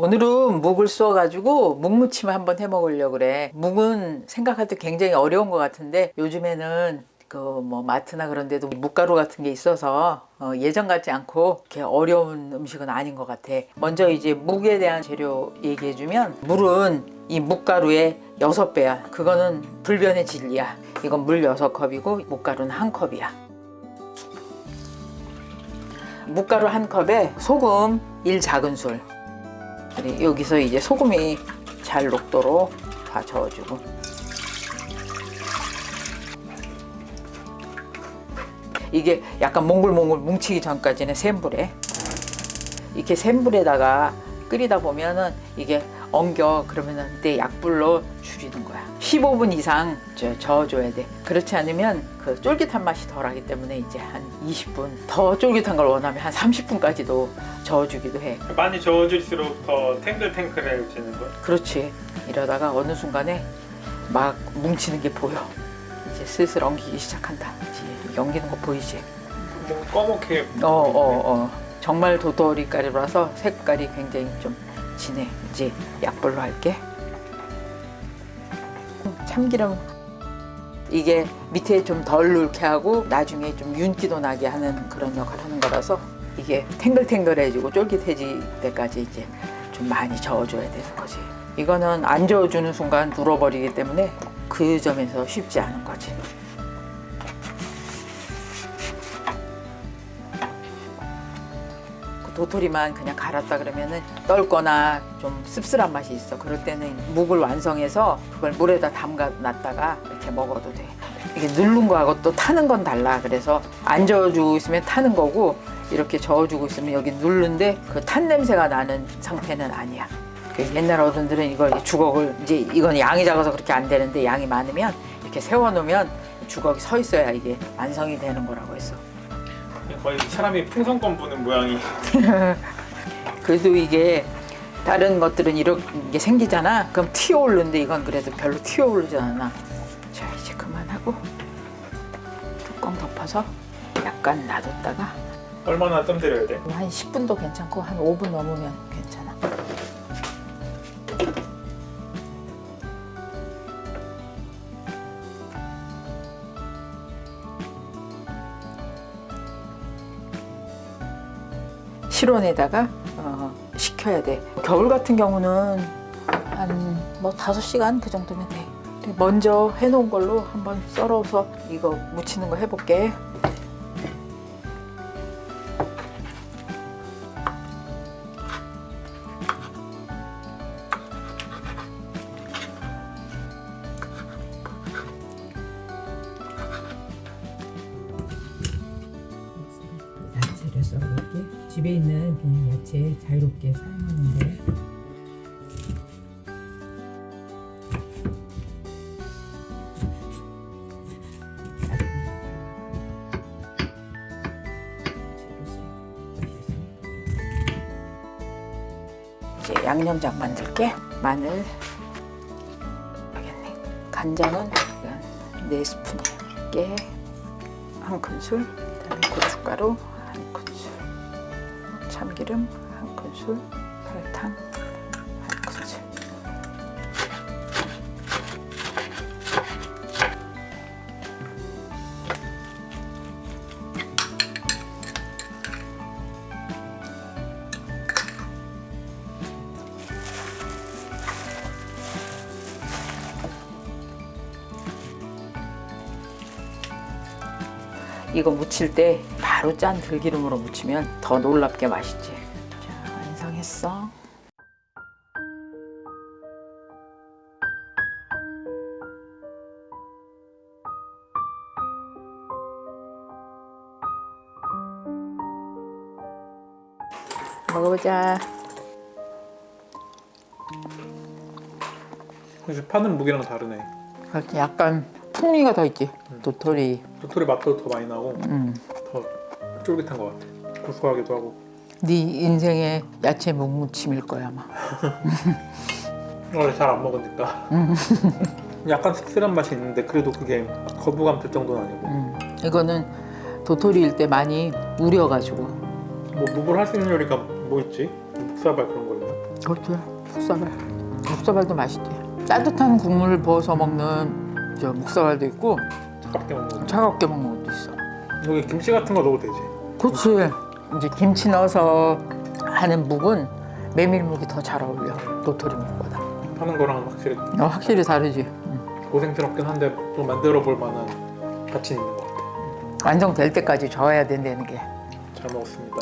오늘은 묵을 쏘가지고 묵무침 한번 해 먹으려고 그래. 묵은 생각할 때 굉장히 어려운 것 같은데 요즘에는 그 뭐 마트나 그런 데도 묵가루 같은 게 있어서 예전 같지 않고 이렇게 어려운 음식은 아닌 것 같아. 먼저 이제 묵에 대한 재료 얘기해 주면, 물은 이 묵가루의 6배야. 그거는 불변의 진리야. 이건 물 6컵이고 묵가루는 1컵이야. 묵가루 1컵에 소금 1작은술. 여기서 이제 소금이 잘 녹도록 다 저어주고, 이게 약간 몽글몽글 뭉치기 전까지는 센 불에, 이렇게 센 불에다가 끓이다 보면은 이게 엉겨. 그러면은 그때 약불로 줄이는 거야. 15분 이상 저어줘야 돼. 그렇지 않으면 그 쫄깃한 맛이 덜하기 때문에 이제 한 20분, 더 쫄깃한 걸 원하면 한 30분까지도 저어주기도 해. 많이 저어질수록 더 탱글탱글해지는 거야? 그렇지. 이러다가 어느 순간에 막 뭉치는 게 보여. 이제 슬슬 엉키기 시작한다. 이제 엉기는 거 보이지? 뭐 꺼멓게. 정말 도토리 가루라서 색깔이 굉장히 좀 진해. 이제 약불로 할게. 참기름, 이게 밑에 좀 덜 넣게 하고 나중에 좀 윤기도 나게 하는 그런 역할을 하는 거라서, 이게 탱글탱글해지고 쫄깃해질 때까지 이제 좀 많이 저어줘야 되는 거지. 이거는 안 저어주는 순간 불어버리기 때문에 그 점에서 쉽지 않은 거지. 도토리만 그냥 갈았다 그러면은 떫거나 좀 씁쓸한 맛이 있어. 그럴 때는 묵을 완성해서 그걸 물에다 담가 놨다가 이렇게 먹어도 돼. 이게 누른 거하고 또 타는 건 달라. 그래서 안 저어주고 있으면 타는 거고, 이렇게 저어주고 있으면 여기 누른데 그 탄 냄새가 나는 상태는 아니야. 옛날 어른들은 이걸 주걱을, 이제 이건 양이 작아서 그렇게 안 되는데 양이 많으면 이렇게 세워놓으면 주걱이 서 있어야 이게 완성이 되는 거라고 했어. 거의 사람이 풍선껌 부는 모양이. 그래도 이게 다른 것들은 이렇게 생기잖아. 그럼 튀어오르는데 이건 그래도 별로 튀어오르지 않아. 자, 이제 그만하고 뚜껑 덮어서 약간 놔뒀다가 얼마나 뜸 들여야 돼? 한 10분도 괜찮고 한 5분 넘으면 괜찮아. 실온에다가 식혀야 돼. 겨울 같은 경우는 한 뭐 5시간 그 정도면 돼. 먼저 해놓은 걸로 한번 썰어서 이거 무치는 거 해볼게. 야채를 썰어볼게. 집에 있는 그냥 야채 자유롭게 사용하는데, 이제 양념장 만들게. 마늘, 알겠네. 간장은 4스푼, 깨 1큰술, 그다음에 고춧가루 1큰술, 참기름 1큰술, 설탕 1큰술. 이거 무칠 때 바로 짠 들기름으로 무치면 더 놀랍게 맛있지. 자, 완성했어. 먹어보자. 역시 파는 무게랑 다르네. 약간 풍미가 더 있지. 도토리. 도토리 맛도 더 많이 나고 더 쫄깃한 것 같아. 고소하기도 하고. 네 인생의 야채 묵무침일 거야 아마. 원래 잘 안 먹으니까. 약간 씁쓸한 맛이 있는데 그래도 그게 거부감 들 정도는 아니고. 이거는 도토리일 때 많이 우려가지고. 뭐 묵을 할 수 있는 요리가 뭐 있지? 묵사발 그런 거 있나? 그렇지. 묵사발. 묵사발도 맛있지. 따뜻한 국물을 부어서 먹는 저 묵사발도 있고 차갑게 먹는 거. 차갑게 먹는 것도 있어. 여기 김치 같은 거 넣어도 되지. 그렇지. 이제 김치 넣어서 하는 묵은 메밀묵이 더 잘 어울려. 도토리묵보다. 하는 거랑 확실히 확실히 다르지. 고생스럽긴 한데 좀 만들어 볼 만한 가치 있는 것 같아. 완성될 때까지 저어야 된다는 게. 잘 먹었습니다.